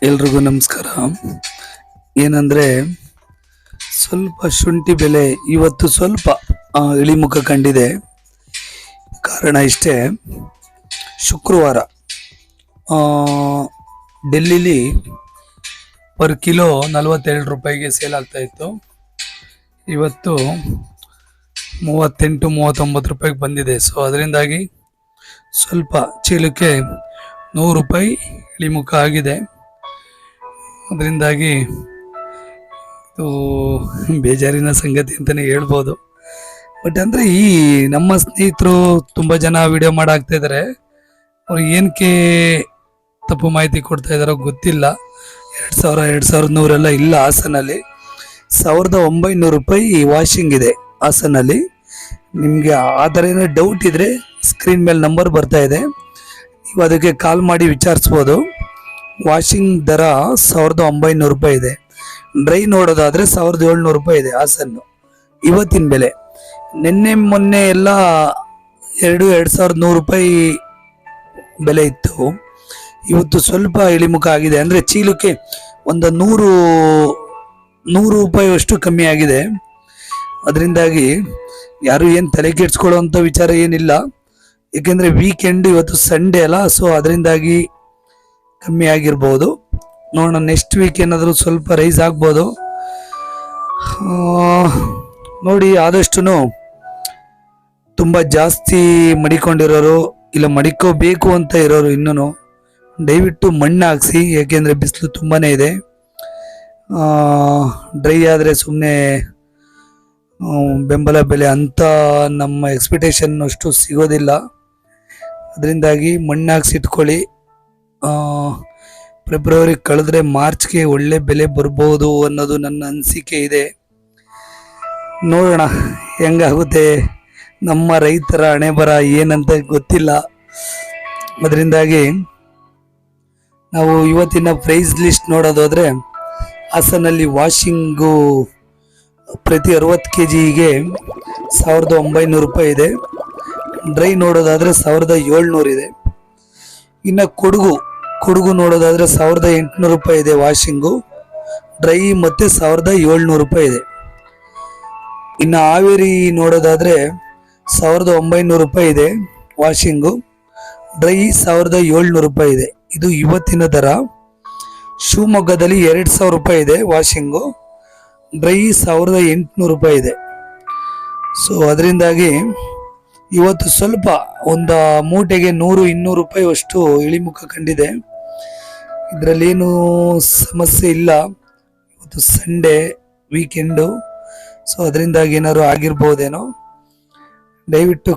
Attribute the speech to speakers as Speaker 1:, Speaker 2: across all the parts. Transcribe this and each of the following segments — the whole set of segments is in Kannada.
Speaker 1: ಎಲ್ರಿಗೂ ನಮಸ್ಕಾರ. ಏನಂದರೆ ಸ್ವಲ್ಪ ಶುಂಠಿ ಬೆಲೆ ಇವತ್ತು ಸ್ವಲ್ಪ ಇಳಿಮುಖ ಕಂಡಿದೆ. ಕಾರಣ ಇಷ್ಟೇ, ಶುಕ್ರವಾರ ಡೆಲ್ಲಿಲಿ ಪರ್ ಕಿಲೋ 42 ರೂಪಾಯಿಗೆ ಸೇಲ್ ಆಗ್ತಾಯಿತ್ತು. ಇವತ್ತು 38-39 ರೂಪಾಯಿಗೆ ಬಂದಿದೆ. ಸೊ ಅದರಿಂದಾಗಿ ಸ್ವಲ್ಪ ಚೀಲಕ್ಕೆ 100 ರೂಪಾಯಿ ಇಳಿಮುಖ ಆಗಿದೆ. ಅದರಿಂದಾಗಿ ಇದು ಬೇಜಾರಿನ ಸಂಗತಿ ಅಂತಲೇ ಹೇಳ್ಬೋದು. ಬಟ್ ಅಂದರೆ ಈ ನಮ್ಮ ಸ್ನೇಹಿತರು ತುಂಬ ಜನ ವಿಡಿಯೋ ಮಾಡಾಕ್ತಾ ಇದ್ದಾರೆ. ಅವ್ರು ಏನಕ್ಕೆ ತಪ್ಪು ಮಾಹಿತಿ ಕೊಡ್ತಾ ಇದ್ದಾರೋ ಗೊತ್ತಿಲ್ಲ. 2100 ಎಲ್ಲ ಇಲ್ಲ. ಹಾಸನಲ್ಲಿ 1900 ರೂಪಾಯಿ ವಾಷಿಂಗ್ ಇದೆ ಹಾಸನಲ್ಲಿ. ನಿಮಗೆ ಆ ಥರ ಏನೋ ಡೌಟ್ ಇದ್ದರೆ ಸ್ಕ್ರೀನ್ ಮೇಲೆ ನಂಬರ್ ಬರ್ತಾ ಇದೆ, ನೀವು ಅದಕ್ಕೆ ಕಾಲ್ ಮಾಡಿ ವಿಚಾರಿಸ್ಬೋದು. ವಾಷಿಂಗ್ ದರ 1900 ರೂಪಾಯಿ ಇದೆ. ಡ್ರೈ ನೋಡೋದಾದರೆ 1700 ರೂಪಾಯಿ ಇದೆ ಹಾಸನ್ನು ಇವತ್ತಿನ ಬೆಲೆ. ನಿನ್ನೆ ಮೊನ್ನೆ ಎಲ್ಲ 2100 ರೂಪಾಯಿ ಬೆಲೆ ಇತ್ತು. ಇವತ್ತು ಸ್ವಲ್ಪ ಇಳಿಮುಖ ಆಗಿದೆ. ಅಂದರೆ ಚೀಲಕ್ಕೆ ಒಂದು 100 ರೂಪಾಯಿ ಅಷ್ಟು ಕಮ್ಮಿ ಆಗಿದೆ. ಅದರಿಂದಾಗಿ ಯಾರು ಏನು ತಲೆ ಕೆಡಿಸ್ಕೊಳ್ಳೋವಂಥ ವಿಚಾರ ಏನಿಲ್ಲ. ಏಕೆಂದರೆ ವೀಕೆಂಡ್ ಇವತ್ತು ಸಂಡೇ ಅಲ್ಲ. ಸೊ ಅದರಿಂದಾಗಿ ಕಮ್ಮಿ ಆಗಿರ್ಬೋದು. ನೋಡೋಣ, ನೆಕ್ಸ್ಟ್ ವೀಕ್ ಏನಾದರೂ ಸ್ವಲ್ಪ ರೈಸ್ ಆಗ್ಬೋದು. ನೋಡಿ, ಆದಷ್ಟು ತುಂಬ ಜಾಸ್ತಿ ಮಡಿಕೊಂಡಿರೋರು ಇಲ್ಲ ಮಡಿಕೋಬೇಕು ಅಂತ ಇರೋರು ಇನ್ನೂ ದಯವಿಟ್ಟು ಮಣ್ಣು ಹಾಕ್ಸಿ. ಏಕೆಂದರೆ ಬಿಸಿಲು ತುಂಬಾ ಇದೆ. ಡ್ರೈ ಆದರೆ ಸುಮ್ಮನೆ ಬೆಂಬಲ ಬೆಲೆ ಅಂತ ನಮ್ಮ ಎಕ್ಸ್ಪೆಕ್ಟೇಷನ್ ಅಷ್ಟು ಸಿಗೋದಿಲ್ಲ. ಅದರಿಂದಾಗಿ ಮಣ್ಣು ಹಾಕ್ಸಿಟ್ಕೊಳ್ಳಿ. ಫೆಬ್ರವರಿ ಕಳೆದ್ರೆ ಮಾರ್ಚ್ಗೆ ಒಳ್ಳೆ ಬೆಲೆ ಬರ್ಬೋದು ಅನ್ನೋದು ನನ್ನ ಅನಿಸಿಕೆ ಇದೆ. ನೋಡೋಣ ಹೆಂಗಾಗುತ್ತೆ. ನಮ್ಮ ರೈತರ ಹಣೆ ಬರ ಏನಂತ ಗೊತ್ತಿಲ್ಲ. ಅದರಿಂದಾಗಿ ನಾವು ಇವತ್ತಿನ ಪ್ರೈಸ್ ಲಿಸ್ಟ್ ನೋಡೋದಾದರೆ ಹಾಸನಲ್ಲಿ ವಾಷಿಂಗು ಪ್ರತಿ 60 kgಗೆ 1900 ರೂಪಾಯಿ ಇದೆ. ಡ್ರೈ ನೋಡೋದಾದರೆ 1700 ಇದೆ. ಇನ್ನು ಕೊಡಗು ನೋಡೋದಾದರೆ 1800 ರೂಪಾಯಿ ಇದೆ ವಾಷಿಂಗು. ಡ್ರೈ ಮತ್ತು 1700 ರೂಪಾಯಿ ಇದೆ. ಇನ್ನು ಹಾವೇರಿ ನೋಡೋದಾದರೆ 1900 ರೂಪಾಯಿ ಇದೆ ವಾಷಿಂಗು. ಡ್ರೈ 1700 ರೂಪಾಯಿ ಇದೆ. ಇದು ಇವತ್ತಿನ ದರ. ಶಿವಮೊಗ್ಗದಲ್ಲಿ 2000 ರೂಪಾಯಿ ಇದೆ ವಾಷಿಂಗು. ಡ್ರೈ 1800 ರೂಪಾಯಿ ಇದೆ. ಸೊ ಅದರಿಂದಾಗಿ ಇವತ್ತು ಸ್ವಲ್ಪ ಒಂದು ಮೂಟೆಗೆ 100-200 ರೂಪಾಯಿ ಅಷ್ಟು ಇಳಿಮುಖ ಕಂಡಿದೆ. ಇದರಲ್ಲೇನು ಸಮಸ್ಯೆ ಇಲ್ಲ. ಇವತ್ತು ಸಂಡೇ ವೀಕೆಂಡು. ಸೊ ಅದರಿಂದಾಗಿ ಏನಾದ್ರು ಆಗಿರ್ಬೋದೇನೋ. ದಯವಿಟ್ಟು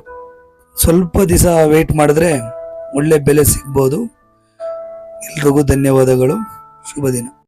Speaker 1: ಸ್ವಲ್ಪ ದಿವಸ ವೆಯ್ಟ್ ಮಾಡಿದ್ರೆ ಒಳ್ಳೆ ಬೆಲೆ ಸಿಗ್ಬೋದು. ಎಲ್ರಿಗೂ ಧನ್ಯವಾದಗಳು. ಶುಭ ದಿನ.